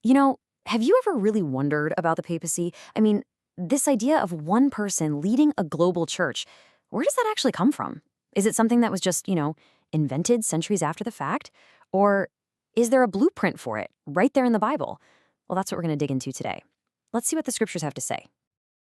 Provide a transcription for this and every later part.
You know, have you ever really wondered about the papacy? I mean, this idea of one person leading a global church, where does that actually come from? Is it something that was just, invented centuries after the fact? Or is there a blueprint for it right there in the Bible? Well, that's what we're going to dig into today. Let's see what the scriptures have to say.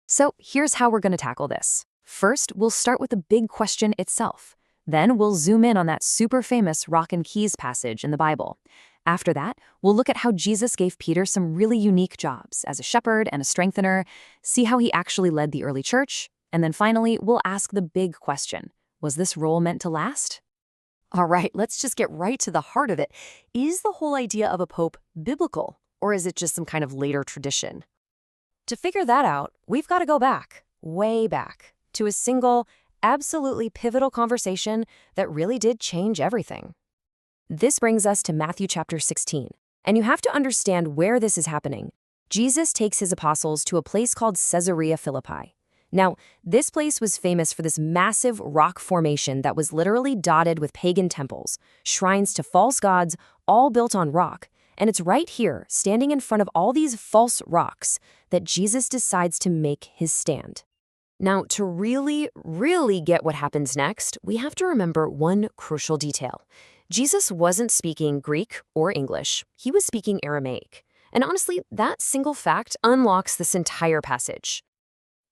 So here's how we're going to tackle this. First, we'll start with the big question itself. Then we'll zoom in on that super famous rock and keys passage in the Bible. After that, we'll look at how Jesus gave Peter some really unique jobs as a shepherd and a strengthener, see how he actually led the early church, and then finally, we'll ask the big question: was this role meant to last? All right, let's just get right to the heart of it. Is the whole idea of a pope biblical, or is it just some kind of later tradition? To figure that out, we've got to go back, way back, to a single, absolutely pivotal conversation that really did change everything. This brings us to Matthew chapter 16, and you have to understand where this is happening. Jesus takes his apostles to a place called Caesarea Philippi. Now, this place was famous for this massive rock formation that was literally dotted with pagan temples, shrines to false gods, all built on rock. And it's right here, standing in front of all these false rocks, that Jesus decides to make his stand. Now, to really, really get what happens next, we have to remember one crucial detail. Jesus wasn't speaking Greek or English. He was speaking Aramaic. And honestly, that single fact unlocks this entire passage.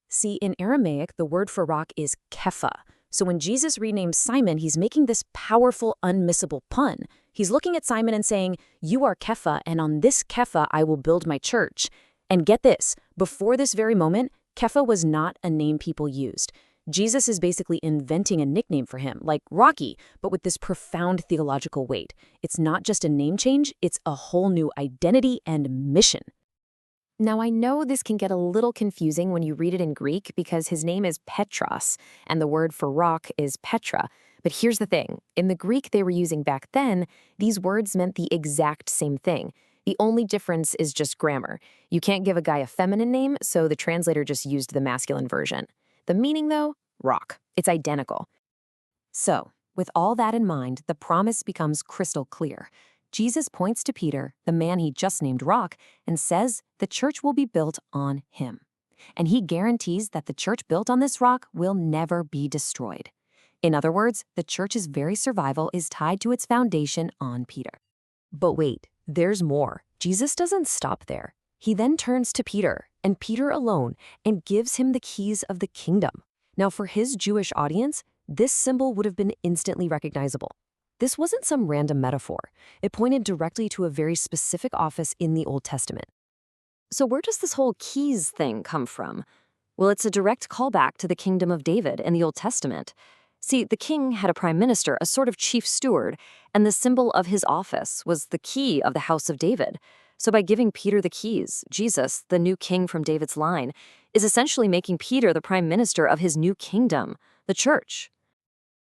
See, in Aramaic, the word for rock is Kepha. So when Jesus renames Simon, he's making this powerful, unmissable pun. He's looking at Simon and saying, "You are Kepha, and on this Kepha I will build my church." And get this, before this very moment, Kepha was not a name people used. Jesus is basically inventing a nickname for him, like Rocky, but with this profound theological weight. It's not just a name change, it's a whole new identity and mission. Now, I know this can get a little confusing when you read it in Greek because his name is Petros, and the word for rock is Petra. But here's the thing. In the Greek they were using back then, these words meant the exact same thing. The only difference is just grammar. You can't give a guy a feminine name, so the translator just used the masculine version. The meaning, though? Rock. It's identical. So, with all that in mind, the promise becomes crystal clear. Jesus points to Peter, the man he just named Rock, and says the church will be built on him. And he guarantees that the church built on this rock will never be destroyed. In other words, the church's very survival is tied to its foundation on Peter. But wait, there's more. Jesus doesn't stop there. He then turns to Peter, and Peter alone, and gives him the keys of the kingdom. Now, for his Jewish audience, this symbol would have been instantly recognizable. This wasn't some random metaphor. It pointed directly to a very specific office in the Old Testament. So where does this whole keys thing come from? Well, it's a direct callback to the kingdom of David in the Old Testament. See, the king had a prime minister, a sort of chief steward, and the symbol of his office was the key of the house of David. So by giving Peter the keys, Jesus, the new king from David's line, is essentially making Peter the prime minister of his new kingdom, the church.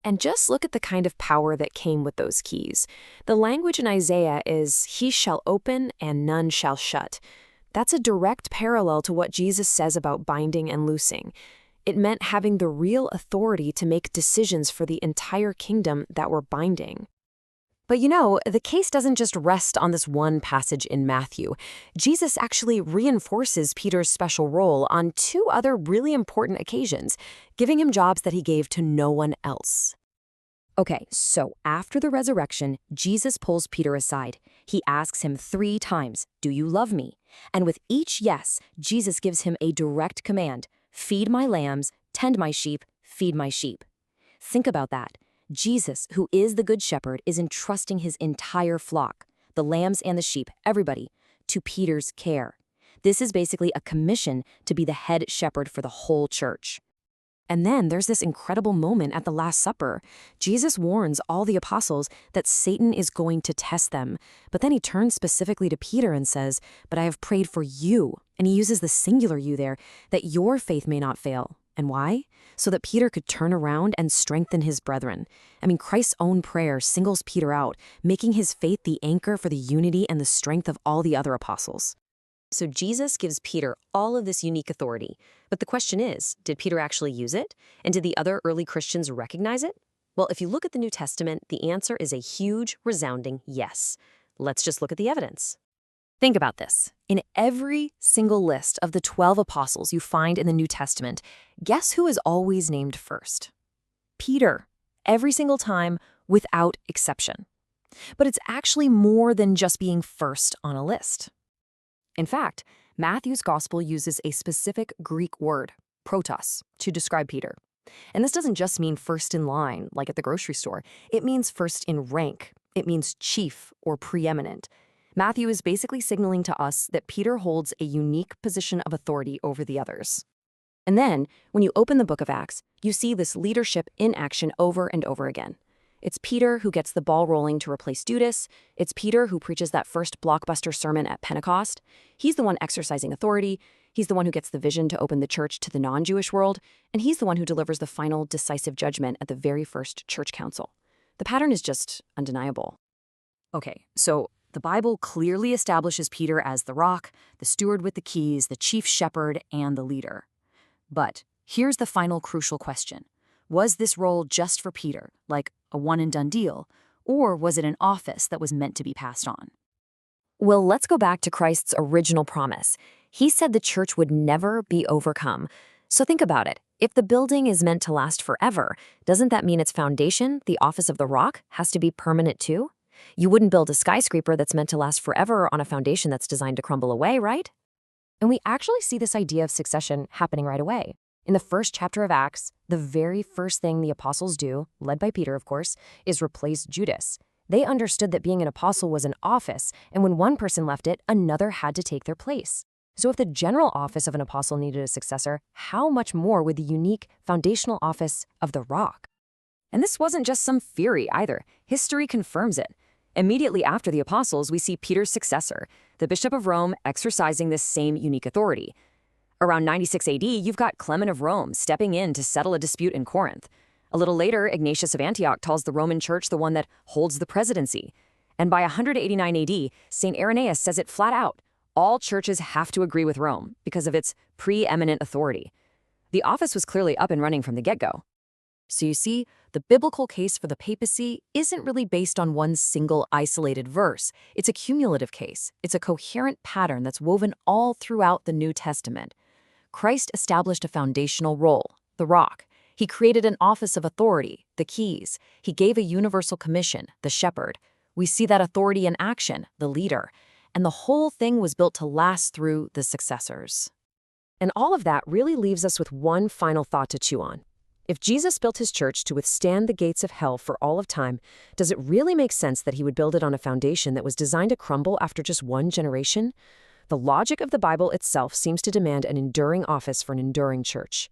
And just look at the kind of power that came with those keys. The language in Isaiah is, "He shall open and none shall shut." That's a direct parallel to what Jesus says about binding and loosing. It meant having the real authority to make decisions for the entire kingdom that were binding. But the case doesn't just rest on this one passage in Matthew. Jesus actually reinforces Peter's special role on two other really important occasions, giving him jobs that he gave to no one else. Okay, so after the resurrection, Jesus pulls Peter aside. He asks him 3 times, "Do you love me?" And with each yes, Jesus gives him a direct command: feed my lambs, tend my sheep, feed my sheep. Think about that. Jesus, who is the good shepherd, is entrusting his entire flock, the lambs and the sheep, everybody, to Peter's care. This is basically a commission to be the head shepherd for the whole church. And then there's this incredible moment at the Last Supper. Jesus warns all the apostles that Satan is going to test them. But then he turns specifically to Peter and says, "But I have prayed for you." And he uses the singular you there, that your faith may not fail. And why? So that Peter could turn around and strengthen his brethren. I mean, Christ's own prayer singles Peter out, making his faith the anchor for the unity and the strength of all the other apostles. So Jesus gives Peter all of this unique authority. But the question is, did Peter actually use it? And did the other early Christians recognize it? Well, if you look at the New Testament, the answer is a huge, resounding yes. Let's just look at the evidence. Think about this. In every single list of the 12 apostles you find in the New Testament, guess who is always named first? Peter. Every single time, without exception. But it's actually more than just being first on a list. In fact, Matthew's gospel uses a specific Greek word, protos, to describe Peter. And this doesn't just mean first in line, like at the grocery store. It means first in rank. It means chief or preeminent. Matthew is basically signaling to us that Peter holds a unique position of authority over the others. And then, when you open the book of Acts, you see this leadership in action over and over again. It's Peter who gets the ball rolling to replace Judas. It's Peter who preaches that first blockbuster sermon at Pentecost. He's the one exercising authority. He's the one who gets the vision to open the church to the non-Jewish world. And he's the one who delivers the final decisive judgment at the very first church council. The pattern is just undeniable. Okay, so the Bible clearly establishes Peter as the rock, the steward with the keys, the chief shepherd, and the leader. But here's the final crucial question. Was this role just for Peter, like a one-and-done deal, or was it an office that was meant to be passed on? Well, let's go back to Christ's original promise. He said the church would never be overcome. So think about it. If the building is meant to last forever, doesn't that mean its foundation, the office of the rock, has to be permanent too? You wouldn't build a skyscraper that's meant to last forever on a foundation that's designed to crumble away, right? And we actually see this idea of succession happening right away. In the first chapter of Acts, the very first thing the apostles do, led by Peter, of course, is replace Judas. They understood that being an apostle was an office, and when one person left it, another had to take their place. So if the general office of an apostle needed a successor, how much more would the unique foundational office of the rock? And this wasn't just some theory either. History confirms it. Immediately after the apostles, we see Peter's successor, the Bishop of Rome, exercising this same unique authority. Around 96 AD, you've got Clement of Rome stepping in to settle a dispute in Corinth. A little later, Ignatius of Antioch calls the Roman Church the one that holds the presidency. And by 189 AD, St. Irenaeus says it flat out. All churches have to agree with Rome because of its preeminent authority. The office was clearly up and running from the get-go. So you see, the biblical case for the papacy isn't really based on one single isolated verse. It's a cumulative case. It's a coherent pattern that's woven all throughout the New Testament. Christ established a foundational role, the rock. He created an office of authority, the keys. He gave a universal commission, the shepherd. We see that authority in action, the leader. And the whole thing was built to last through the successors. And all of that really leaves us with one final thought to chew on. If Jesus built his church to withstand the gates of hell for all of time, does it really make sense that he would build it on a foundation that was designed to crumble after just one generation? The logic of the Bible itself seems to demand an enduring office for an enduring church.